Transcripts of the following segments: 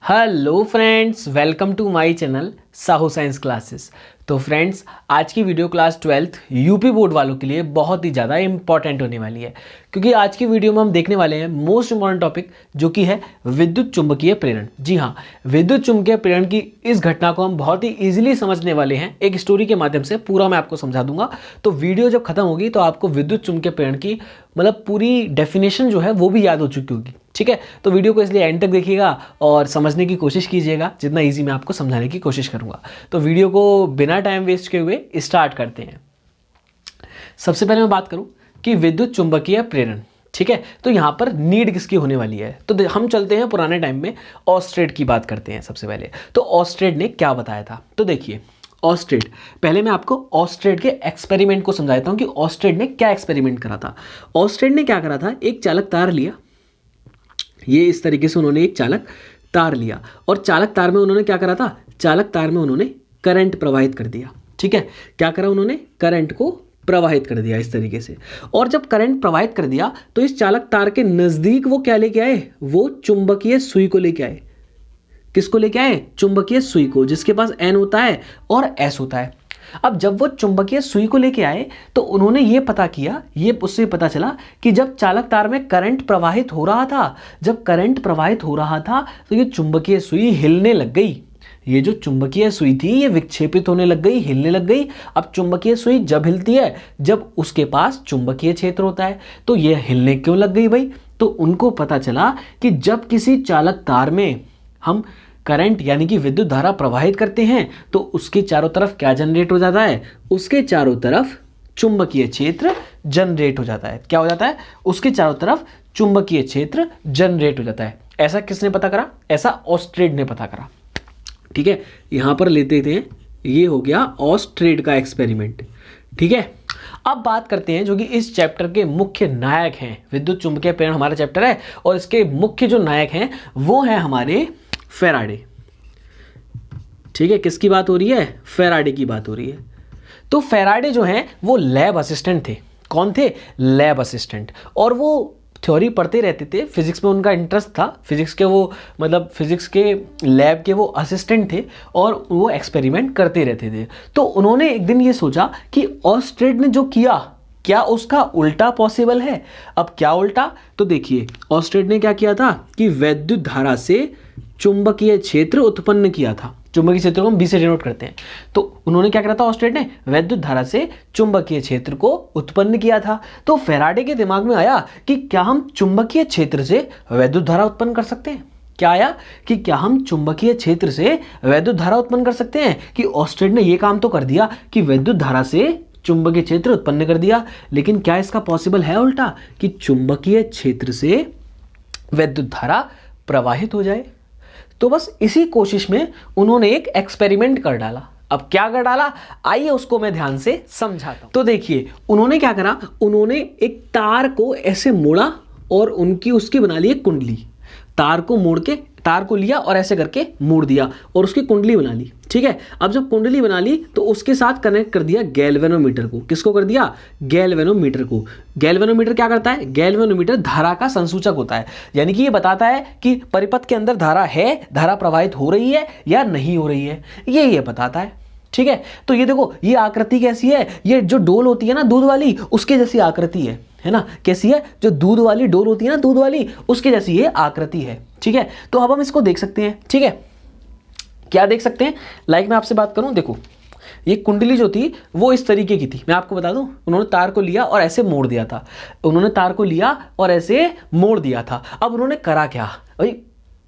Hello friends, welcome to my channel Sahu science classes. तो friends, आज की video class 12th UP board वालों के लिए बहुत ही ज़्यादा इंपॉर्टेंट होने वाली है, क्योंकि आज की वीडियो में हम देखने वाले हैं मोस्ट इंपॉर्टेंट टॉपिक, जो कि है विद्युत चुंबकीय प्रेरण। जी हाँ, विद्युत चुंबकीय प्रेरण की इस घटना को हम बहुत ही ईजिली समझने वाले हैं। एक स्टोरी के माध्यम से पूरा मैं आपको समझा दूंगा। तो वीडियो जब खत्म होगी तो आपको विद्युत चुंबकीय प्रेरण की मतलब पूरी डेफिनेशन जो है वो भी याद हो चुकी होगी। ठीक है, तो वीडियो को इसलिए एंड तक देखिएगा और समझने की कोशिश कीजिएगा, जितना इजी मैं आपको समझाने की कोशिश करूंगा। तो वीडियो को बिना टाइम वेस्ट किए हुए स्टार्ट करते हैं। सबसे पहले मैं बात करूं कि विद्युत चुंबकीय प्रेरण, ठीक है, तो यहां पर नीड किसकी होने वाली है। तो हम चलते हैं पुराने टाइम में, ऑस्ट्रेड की बात करते हैं सबसे पहले। तो ऑस्ट्रेड ने क्या बताया था, तो देखिए ऑस्ट्रेड, पहले मैं आपको ऑस्ट्रेड के एक्सपेरिमेंट को समझाता हूं कि ऑस्ट्रेड ने क्या एक्सपेरिमेंट करा था। ऑस्ट्रेड ने क्या करा था, एक चालक तार लिया, ये इस तरीके से उन्होंने एक चालक तार लिया और चालक तार में उन्होंने क्या करा था, चालक तार में उन्होंने करंट प्रवाहित कर दिया। ठीक है, क्या करा उन्होंने, करंट को प्रवाहित कर दिया इस तरीके से। और जब करंट प्रवाहित कर दिया तो इस चालक तार के नजदीक वो क्या लेके आए, वो चुंबकीय सुई को लेके आए। किसको लेके आए, चुंबकीय सुई को, जिसके पास N होता है और S होता है। अब जब वो चुंबकीय सुई को लेके आए तो उन्होंने ये पता किया, ये उससे पता चला कि जब चालक तार में करंट प्रवाहित हो रहा था, जब करंट प्रवाहित हो रहा था तो ये चुंबकीय सुई हिलने लग गई। ये जो चुंबकीय सुई थी ये विक्षेपित होने लग गई, हिलने लग गई। अब चुंबकीय सुई जब हिलती है, जब उसके पास चुंबकीय क्षेत्र होता है, तो ये हिलने क्यों लग गई भाई। तो उनको पता चला कि जब किसी चालक तार में हम करंट यानी कि विद्युत धारा प्रवाहित करते हैं तो उसके चारों तरफ क्या जनरेट हो जाता है, उसके चारों तरफ चुंबकीय क्षेत्र जनरेट हो जाता है। क्या हो जाता है, उसके चारों तरफ चुंबकीय क्षेत्र जनरेट हो जाता है। ऐसा किसने पता करा, ऐसा ऑस्ट्रेड ने पता करा। ठीक है, यहां पर लेते थे, ये हो गया ऑस्ट्रेड का एक्सपेरिमेंट। ठीक है, अब बात करते हैं जो कि इस चैप्टर के मुख्य नायक हैं। विद्युत चुंबकीय प्रेरण हमारा चैप्टर है और इसके मुख्य जो नायक हैं वो हैं हमारे फैराडे। ठीक है, किसकी बात हो रही है, फैराडे की बात हो रही है। तो फैराडे जो हैं वो लैब असिस्टेंट थे। कौन थे, लैब असिस्टेंट। और वो थ्योरी पढ़ते रहते थे, फिजिक्स में उनका इंटरेस्ट था, फिजिक्स के वो मतलब फिजिक्स के लैब के वो असिस्टेंट थे और वो एक्सपेरिमेंट करते रहते थे। तो उन्होंने एक दिन ये सोचा कि ऑस्ट्रेड ने जो किया, क्या उसका उल्टा पॉसिबल है। अब क्या उल्टा, तो देखिए ऑस्ट्रेड ने क्या किया था कि वैद्युत धारा से चुंबकीय क्षेत्र उत्पन्न किया था। चुंबकीय क्षेत्र को हम B से डिनोट करते हैं। तो उन्होंने क्या करा था, ऑस्ट्रेड ने वैद्युत धारा से चुंबकीय क्षेत्र को उत्पन्न किया था। तो फैराडे के दिमाग में आया कि क्या हम चुंबकीय क्षेत्र से वैद्युत धारा उत्पन्न कर सकते हैं। क्या आया कि क्या हम चुंबकीय क्षेत्र से वैद्युत धारा उत्पन्न कर सकते हैं। कि ऑस्ट्रेड ने यह काम तो कर दिया कि वैद्युत धारा से चुंबकीय क्षेत्र उत्पन्न कर दिया, लेकिन क्या इसका पॉसिबल है उल्टा कि चुंबकीय क्षेत्र से वैद्युत धारा प्रवाहित हो जाए। तो बस इसी कोशिश में उन्होंने एक एक्सपेरिमेंट कर डाला। अब क्या कर डाला, आइए उसको मैं ध्यान से समझाता हूं। तो देखिए उन्होंने क्या करा, उन्होंने एक तार को ऐसे मोड़ा और उसकी बना ली एक कुंडली। तार को मोड़ के, तार को लिया और ऐसे करके मोड़ दिया और उसकी कुंडली बना ली। ठीक है, अब जब कुंडली बना ली तो उसके साथ कनेक्ट कर दिया गैल्वेनोमीटर को। किसको कर दिया, गैल्वेनोमीटर को। गैल्वेनोमीटर क्या करता है, गैल्वेनोमीटर धारा का संसूचक होता है, यानी कि ये बताता है कि परिपथ के अंदर धारा है, धारा प्रवाहित हो रही है या नहीं हो रही है, ये बताता है। ठीक है, तो ये देखो ये आकृति कैसी है, ये जो डोल होती है ना दूध वाली, उसके जैसी आकृति है ना। कैसी है, जो दूध वाली डोल होती है ना दूध वाली, उसके जैसी ये आकृति है। ठीक है, तो अब हम इसको देख सकते हैं। ठीक है, क्या देख सकते हैं, लाइक मैं आपसे बात करूं, देखो ये कुंडली जो थी वो इस तरीके की थी। मैं आपको बता दूं, उन्होंने तार को लिया और ऐसे मोड़ दिया था। उन्होंने तार को लिया और ऐसे मोड़ दिया था। अब उन्होंने करा क्या भाई,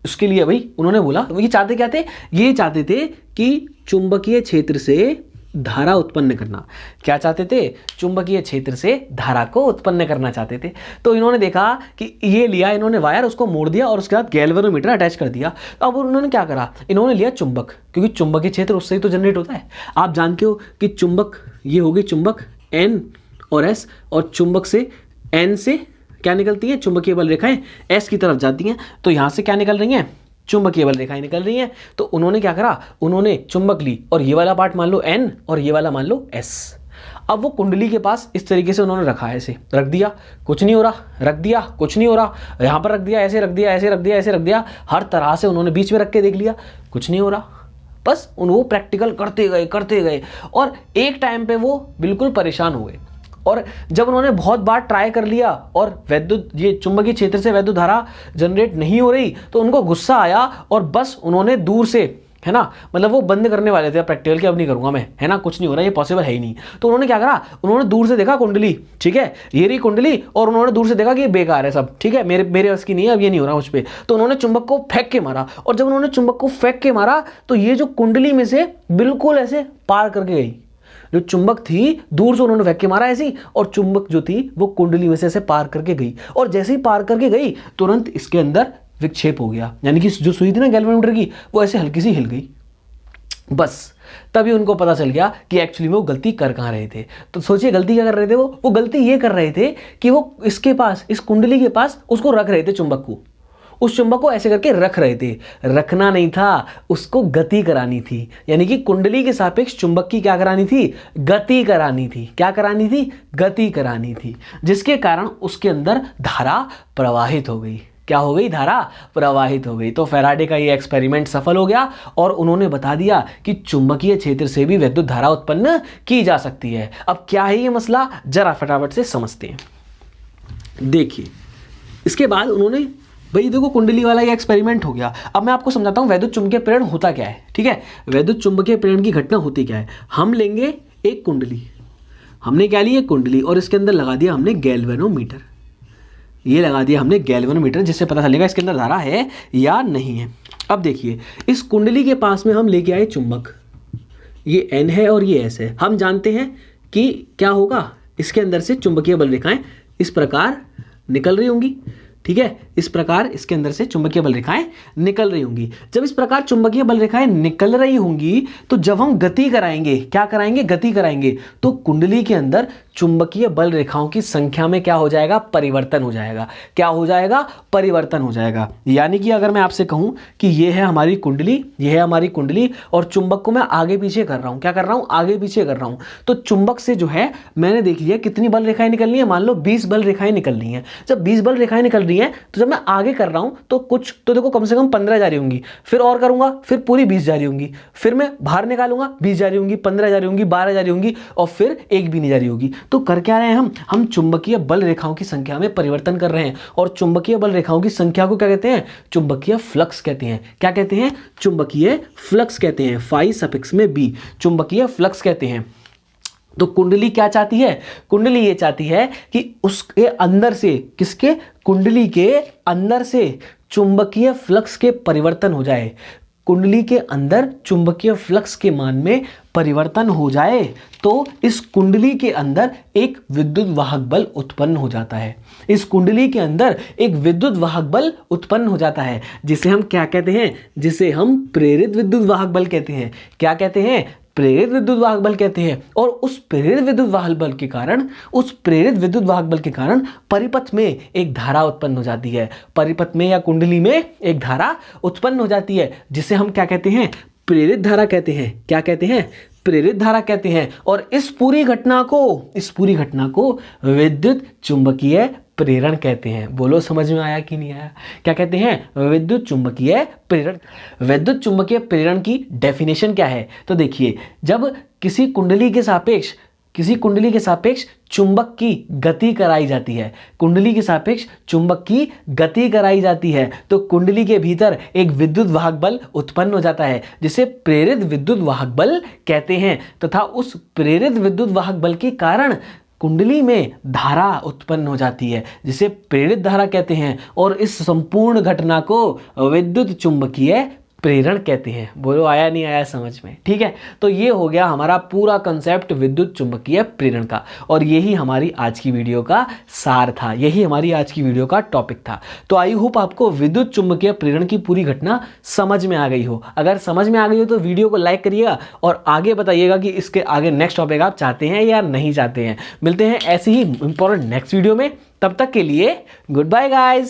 उसके लिए भाई उन्होंने बोला, ये चाहते क्या थे, ये चाहते थे कि चुंबकीय क्षेत्र से धारा उत्पन्न करना। क्या चाहते थे, चुंबकीय क्षेत्र से धारा को उत्पन्न करना चाहते थे। तो इन्होंने देखा कि ये लिया इन्होंने वायर, उसको मोड़ दिया और उसके बाद गैल्वेनोमीटर अटैच कर दिया। अब उन्होंने क्या करा, इन्होंने लिया चुंबक, क्योंकि चुंबकीय क्षेत्र उससे ही तो जनरेट होता है। आप जानते हो कि चुंबक, ये होगी चुंबक N और S, और चुंबक से N से क्या निकलती है, चुंबकीय बल रेखाएं S की तरफ जाती हैं। तो यहां से क्या निकल रही हैं, चुंबकीय बल रेखाएं निकल रही हैं। तो उन्होंने क्या करा, उन्होंने चुंबक ली और ये वाला पार्ट मान लो N और ये वाला मान लो S। अब वो कुंडली के पास इस तरीके से उन्होंने रखा है, ऐसे रख दिया, कुछ नहीं हो रहा, रख दिया, कुछ नहीं हो रहा, यहाँ पर रख दिया, ऐसे रख दिया, ऐसे रख दिया, ऐसे रख दिया, हर तरह से उन्होंने बीच में रख के देख लिया, कुछ नहीं हो रहा। बस वो प्रैक्टिकल करते गए और एक टाइम पे वो बिल्कुल परेशान हो गए। और जब उन्होंने बहुत बार ट्राई कर लिया और विद्युत ये चुंबकीय क्षेत्र से विद्युत धारा जनरेट नहीं हो रही, तो उनको गुस्सा आया और बस उन्होंने दूर से, है ना, मतलब वो बंद करने वाले थे प्रैक्टिकल कि अब नहीं करूंगा मैं, है ना, कुछ नहीं हो रहा, ये पॉसिबल है ही नहीं। तो उन्होंने क्या करा, उन्होंने दूर से देखा कुंडली, ठीक है, ये रही कुंडली, और उन्होंने दूर से देखा कि ये बेकार है सब, ठीक है, मेरे बस की नहीं है, अब ये नहीं हो रहा मुझ पर। तो उन्होंने चुंबक को फेंक के मारा, और जब उन्होंने चुंबक को फेंक के मारा तो ये जो कुंडली में से बिल्कुल ऐसे पार करके गई, जो चुंबक थी दूर से उन्होंने फेंक के मारा ऐसी, और चुंबक जो थी वो कुंडली में से ऐसे पार करके गई, और जैसे ही पार करके गई तुरंत इसके अंदर विक्षेप हो गया, यानी कि जो सुई थी ना गैल्वेनोमीटर की, वो ऐसे हल्की सी हिल गई। बस तभी उनको पता चल गया कि एक्चुअली में वो गलती कर कहाँ रहे थे। तो सोचिए गलती क्या कर रहे थे, वो गलती ये कर रहे थे कि वो इसके पास, इस कुंडली के पास उसको रख रहे थे, चुंबक को, उस चुंबक को ऐसे करके रख रहे थे। रखना नहीं था, उसको गति करानी थी, यानी कि कुंडली के सापेक्ष चुंबक की क्या करानी थी, गति करानी थी। क्या करानी थी, गति करानी थी, जिसके कारण उसके अंदर धारा प्रवाहित हो गई। क्या हो गई, धारा प्रवाहित हो गई। तो फैराडे का ये एक्सपेरिमेंट सफल हो गया और उन्होंने बता दिया कि चुंबकीय क्षेत्र से भी विद्युत धारा उत्पन्न की जा सकती है। अब क्या है ये मसला, जरा फटाफट से समझते हैं। देखिए इसके बाद उन्होंने, भाई देखो कुंडली वाला ये एक्सपेरिमेंट हो गया। अब मैं आपको समझाता हूँ वैद्युत चुंबकीय प्रेरण होता क्या है, ठीक है। वैद्युत चुंबकीय प्रेरण की घटना होती क्या है, हम लेंगे एक कुंडली, हमने क्या ली, एक कुंडली, और इसके अंदर लगा दिया हमने गैल्वेनोमीटर, ये लगा दिया हमने गैल्वेनोमीटर, जिससे पता चलेगा इसके अंदर धारा है या नहीं है। अब देखिए इस कुंडली के पास में हम लेके आए चुंबक, ये N है और ये S है। हम जानते हैं कि क्या होगा, इसके अंदर से चुंबकीय बल रेखाएं इस प्रकार निकल रही होंगी, ठीक है, इस प्रकार इसके अंदर से चुंबकीय बल रेखाएं निकल रही होंगी। जब इस प्रकार चुंबकीय बल रेखाएं निकल रही होंगी तो जब हम गति कराएंगे, क्या कराएंगे, गति कराएंगे, तो कुंडली के अंदर चुंबकीय बल रेखाओं की संख्या में क्या हो जाएगा, परिवर्तन हो जाएगा। क्या हो जाएगा, परिवर्तन हो जाएगा। यानी कि अगर मैं आपसे कहूं कि ये है हमारी कुंडली, ये है हमारी कुंडली, और चुंबक को मैं आगे पीछे कर रहा हूं, क्या कर रहा हूं, आगे पीछे कर रहा हूं, तो चुंबक से जो है मैंने देख लिया कितनी बल रेखाएं निकलनी है, मान लो 20 बल रेखाएं निकलनी है। जब 20 बल रेखाएं निकल रही हैं तो जब मैं आगे कर रहा हूं तो कुछ तो देखो कम से कम 15 जा रही होंगी, फिर और करूंगा फिर पूरी 20 जा रही होंगी, फिर मैं बाहर निकालूंगा 20 जा रही होंगी, 15 जा रही होंगी, 12 जा रही होंगी, और फिर एक भी नहीं जा रही होगी। तो कर क्या रहे हैं हम चुंबकीय बल रेखाओं की संख्या में परिवर्तन कर रहे हैं। और चुंबकीय बल रेखाओं की संख्या को क्या कहते हैं, चुंबकीय फ्लक्स कहते हैं। क्या कहते हैं, चुंबकीय फ्लक्स कहते हैं, फाई सफिक्स में बी, चुंबकीय फ्लक्स कहते हैं। तो कुंडली क्या चाहती है, कुंडली ये चाहती है कि उसके अंदर से, किसके, कुंडली के अंदर से चुंबकीय फ्लक्स के परिवर्तन हो जाए, कुंडली के अंदर चुंबकीय फ्लक्स के मान में परिवर्तन हो जाए, तो इस कुंडली के अंदर एक विद्युत वाहक बल उत्पन्न हो जाता है। इस कुंडली के अंदर एक विद्युत वाहक बल उत्पन्न हो जाता है, जिसे हम क्या कहते हैं, जिसे हम प्रेरित विद्युत वाहक बल कहते हैं। क्या कहते हैं, प्रेरित विद्युत वाहक बल कहते हैं। और उस प्रेरित विद्युत वाहक बल के कारण, उस प्रेरित विद्युत वाहक बल के कारण परिपथ में एक धारा उत्पन्न हो जाती है, परिपथ में या कुंडली में एक धारा उत्पन्न हो जाती है, जिसे हम क्या कहते हैं, प्रेरित धारा कहते हैं। क्या कहते हैं, प्रेरित धारा कहते हैं। और इस पूरी घटना को विद्युत चुंबकीय प्रेरण कहते हैं। बोलो समझ में आया कि नहीं आया, क्या कहते हैं, विद्युत चुंबकीय प्रेरण। विद्युत चुंबकीय प्रेरण की डेफिनेशन क्या है, तो देखिए जब किसी कुंडली के सापेक्ष चुंबक की गति कराई जाती है, कुंडली के सापेक्ष चुंबक की गति कराई जाती है, तो कुंडली के भीतर एक विद्युत वाहक बल उत्पन्न हो जाता है, जिसे प्रेरित विद्युत वाहक बल कहते हैं। तथा उस प्रेरित विद्युत वाहक बल के कारण कुंडली में धारा उत्पन्न हो जाती है, जिसे प्रेरित धारा कहते हैं। और इस संपूर्ण घटना को विद्युत चुंबकीय प्रेरण कहते हैं। बोलो आया नहीं आया समझ में, ठीक है। तो ये हो गया हमारा पूरा कंसेप्ट विद्युत चुंबकीय प्रेरण का, और यही हमारी आज की वीडियो का सार था, यही हमारी आज की वीडियो का टॉपिक था। तो आई होप आपको विद्युत चुंबकीय प्रेरण की पूरी घटना समझ में आ गई हो। अगर समझ में आ गई हो तो वीडियो को लाइक करिएगा और आगे बताइएगा कि इसके आगे नेक्स्ट टॉपिक आप चाहते हैं या नहीं चाहते हैं। मिलते हैं ऐसे ही इंपॉर्टेंट नेक्स्ट वीडियो में, तब तक के लिए गुड बाय गाइज।